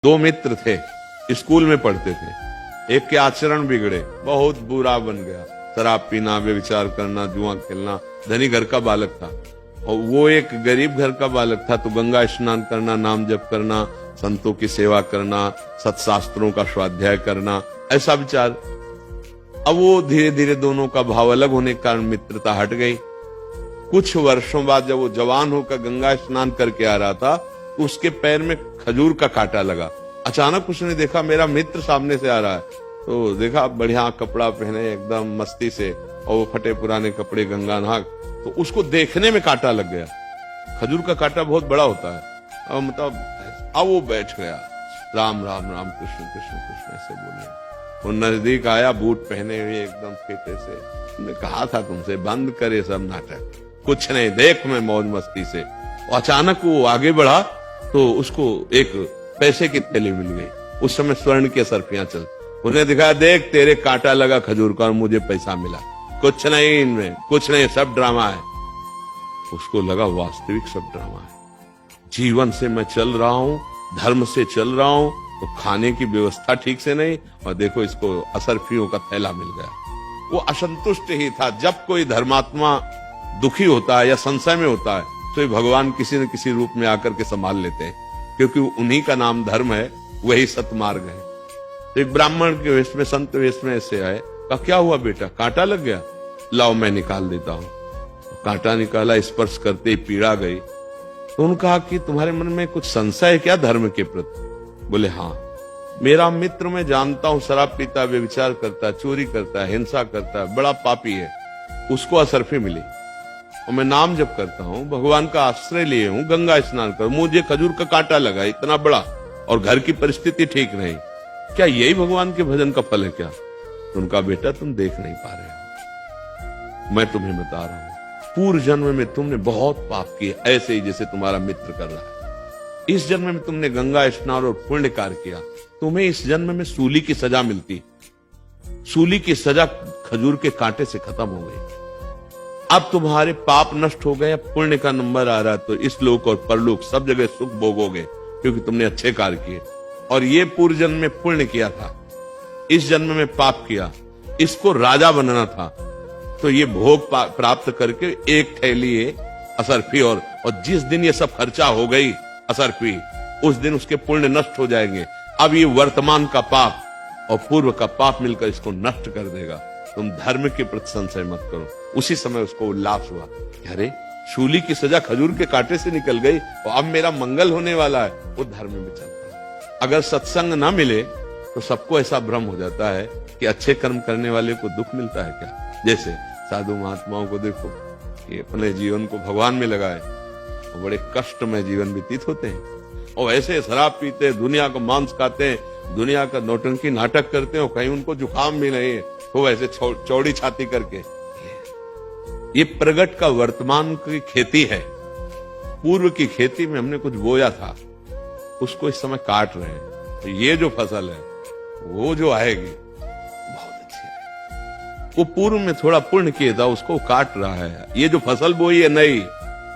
दो मित्र थे, स्कूल में पढ़ते थे। एक के आचरण बिगड़े, बहुत बुरा बन गया, शराब पीना, व्यभिचार करना, जुआ खेलना। धनी घर का बालक था और वो एक गरीब घर का बालक था, तो गंगा स्नान करना, नाम जप करना, संतों की सेवा करना, सत्शास्त्रों का स्वाध्याय करना, ऐसा विचार। अब वो धीरे धीरे दोनों का भाव अलग होने के कारण मित्रता हट गई। कुछ वर्षों बाद जब वो जवान होकर गंगा स्नान करके आ रहा था, तो उसके पैर में खजूर का कांटा लगा। अचानक उसने देखा मेरा मित्र सामने से आ रहा है, तो देखा बढ़िया कपड़ा पहने एकदम मस्ती से, और वो फटे पुराने कपड़े, गंगा नहा, तो उसको देखने में कांटा लग गया। खजूर का कांटा बहुत बड़ा होता है। अब वो बैठ गया, राम राम राम कृष्ण कृष्ण कृष्ण ऐसे बोले। वो नजदीक आया, बूट पहने हुए एकदम फेटे से। मैंने कहा था तुमसे बंद करे सब नाटक, कुछ नहीं, देख मैं मौज मस्ती से। और अचानक वो आगे बढ़ा तो उसको एक पैसे की थैली मिल गई। उस समय स्वर्ण की असरफियां चल, उसने दिखाया, देख तेरे कांटा लगा खजूर का और मुझे पैसा मिला। कुछ नहीं इनमें, कुछ नहीं, सब ड्रामा है। उसको लगा वास्तविक सब ड्रामा है। जीवन से मैं चल रहा हूं, धर्म से चल रहा हूं, तो खाने की व्यवस्था ठीक से नहीं, और देखो इसको असरफियों का थैला मिल गया। वो असंतुष्ट ही था। जब कोई धर्मात्मा दुखी होता है या संशय में होता है, तो ये भगवान किसी न किसी रूप में आकर के संभाल लेते हैं, क्योंकि उन्हीं का नाम धर्म है, वही सतमार्ग है। तो एक ब्राह्मण के वेश में, संत वेश में ऐसे आए, कहा क्या हुआ बेटा, कांटा लग गया? लाओ मैं निकाल देता हूं। तो कांटा निकाला, स्पर्श करते ही पीड़ा गई। तो उन्होंने कहा कि तुम्हारे मन में कुछ संशय है क्या धर्म के प्रति? बोले हाँ, मेरा मित्र मैं जानता हूं शराब पीता, व्यभिचार करता है, चोरी करता है, हिंसा करता है, बड़ा पापी है, उसको असरफी मिली। और मैं नाम जप करता हूं, भगवान का आश्रय लिए हूं, गंगा स्नान कर, मुझे खजूर का कांटा लगा इतना बड़ा, और घर की परिस्थिति ठीक नहीं। क्या यही भगवान के भजन का फल है क्या? तो उनका बेटा तुम देख नहीं पा रहे हो, मैं तुम्हें बता रहा हूं, पूर्व जन्म में तुमने बहुत पाप किए, ऐसे ही जैसे तुम्हारा मित्र कर रहा है। इस जन्म में तुमने गंगा स्नान और पुण्य कार्य किया, तुम्हें इस जन्म में सूली की सजा मिलती। सूली की सजा खजूर के कांटे से खत्म हो गई। अब तुम्हारे पाप नष्ट हो गए, पुण्य का नंबर आ रहा, तो इस लोक और परलोक सब जगह सुख भोगोगे, क्योंकि तुमने अच्छे कार्य किए। और ये पूर्व जन्म में पुण्य किया था, इस जन्म में पाप किया, इसको राजा बनना था, तो ये भोग प्राप्त करके एक थैली असरफी, और जिस दिन ये सब खर्चा हो गई असरफी, उस दिन उसके पुण्य नष्ट हो जाएंगे। अब ये वर्तमान का पाप और पूर्व का पाप मिलकर इसको नष्ट कर देगा। तुम धर्म के प्रति संशय मत करो। उसी समय उसको उल्लास हुआ, अरे शूली की सजा खजूर के कांटे से निकल गई, और अब मेरा मंगल होने वाला है। वो धर्म में चल पड़ा। अगर सत्संग ना मिले तो सबको ऐसा भ्रम हो जाता है कि अच्छे कर्म करने वाले को दुख मिलता है क्या। जैसे साधु महात्माओं को देखो, कि अपने जीवन को भगवान में लगाए, बड़े कष्टमय जीवन व्यतीत होते हैं, और ऐसे शराब पीते, दुनिया का मांस खाते, दुनिया का नौटंकी नाटक करते हो, कहीं उनको जुकाम भी नहीं है, वो ऐसे चौड़ी छाती करके। ये प्रगट का वर्तमान की खेती है। पूर्व की खेती में हमने कुछ बोया था, उसको इस समय काट रहे हैं। तो ये जो फसल है वो जो आएगी बहुत अच्छी है। वो पूर्व में थोड़ा पुण्य किया था, उसको काट रहा है। ये जो फसल बोई है नई,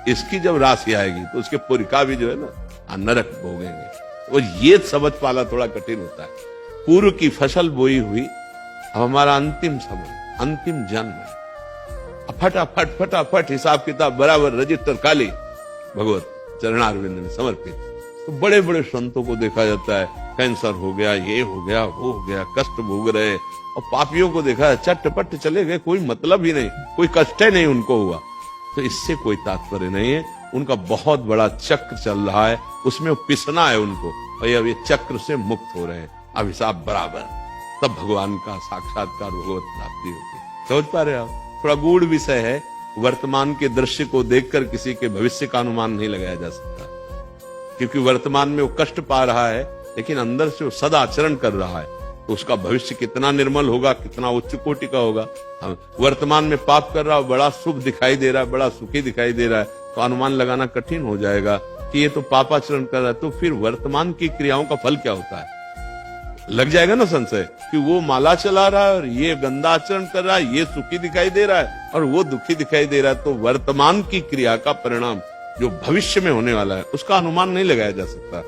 इसकी जब राशि आएगी तो उसके पुरिका भी जो है ना नरक भोगेंगे। और ये समझ पाना थोड़ा कठिन होता है। पूर्व की फसल बोई हुई, अब हमारा अंतिम समय, अंतिम जन्म है। फटाफट फटाफट हिसाब किताब बराबर, रजिस्टर खाली, भगवत चरणारविंद में समर्पित। तो बड़े बड़े संतों को देखा जाता है, कैंसर हो गया, ये हो गया, वो हो गया, कष्ट भोग रहे। और पापियों को देखा है, चट्टपट चले गए, कोई मतलब ही नहीं, कोई कष्ट ही नहीं उनको हुआ। तो इससे कोई तात्पर्य नहीं है। उनका बहुत बड़ा चक्र चल रहा है, उसमें पिसना है उनको, और अब ये चक्र से मुक्त हो रहे हैं। अब हिसाब बराबर, तब भगवान का साक्षात्कार, भगवत प्राप्ति होती है। समझ पा रहे आप? थोड़ा गूढ़ विषय है। वर्तमान के दृश्य को देखकर किसी के भविष्य का अनुमान नहीं लगाया जा सकता, क्योंकि वर्तमान में वो कष्ट पा रहा है, लेकिन अंदर से वो सदा आचरण कर रहा है, तो उसका भविष्य कितना निर्मल होगा, कितना उच्च कोटि का होगा। वर्तमान में पाप कर रहा है, बड़ा शुभ दिखाई दे रहा है, बड़ा सुखी दिखाई दे रहा है, तो अनुमान लगाना कठिन हो जाएगा कि ये तो पापाचरण कर रहा है। तो फिर वर्तमान की क्रियाओं का फल क्या होता है? लग जाएगा ना संशय कि वो माला चला रहा है और ये गंदा आचरण कर रहा है, ये सुखी दिखाई दे रहा है और वो दुखी दिखाई दे रहा है। तो वर्तमान की क्रिया का परिणाम जो भविष्य में होने वाला है, उसका अनुमान नहीं लगाया जा सकता।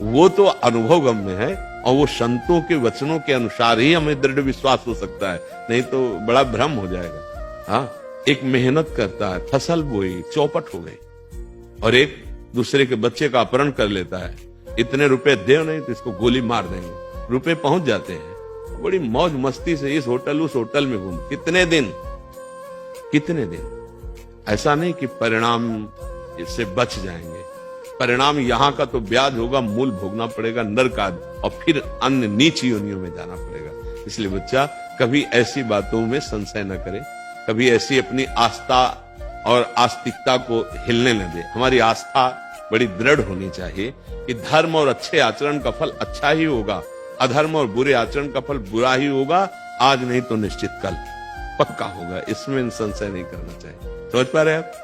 वो तो अनुभव गम्य है, और वो संतों के वचनों के अनुसार ही हमें दृढ़ विश्वास हो सकता है, नहीं तो बड़ा भ्रम हो जाएगा। हाँ, एक मेहनत करता है, फसल बोई, चौपट हो गई, और एक दूसरे के बच्चे का अपहरण कर लेता है, इतने रुपए दे नहीं तो इसको गोली मार देंगे, रुपए पहुंच जाते हैं, बड़ी मौज मस्ती से इस होटल उस होटल में घूम, कितने दिन। ऐसा नहीं कि परिणाम इससे बच जाएंगे, परिणाम यहाँ का तो ब्याज होगा, मूल भोगना पड़ेगा, नरक आदि, और फिर अन्य नीच योनियों में जाना पड़ेगा। इसलिए बच्चा कभी ऐसी बातों में संशय न करे, कभी ऐसी अपनी आस्था और आस्तिकता को हिलने न दे। हमारी आस्था बड़ी दृढ़ होनी चाहिए कि धर्म और अच्छे आचरण का फल अच्छा ही होगा, अधर्म और बुरे आचरण का फल बुरा ही होगा, आज नहीं तो निश्चित कल पक्का होगा, इसमें संशय नहीं करना चाहिए। समझ पा रहे हैं आप?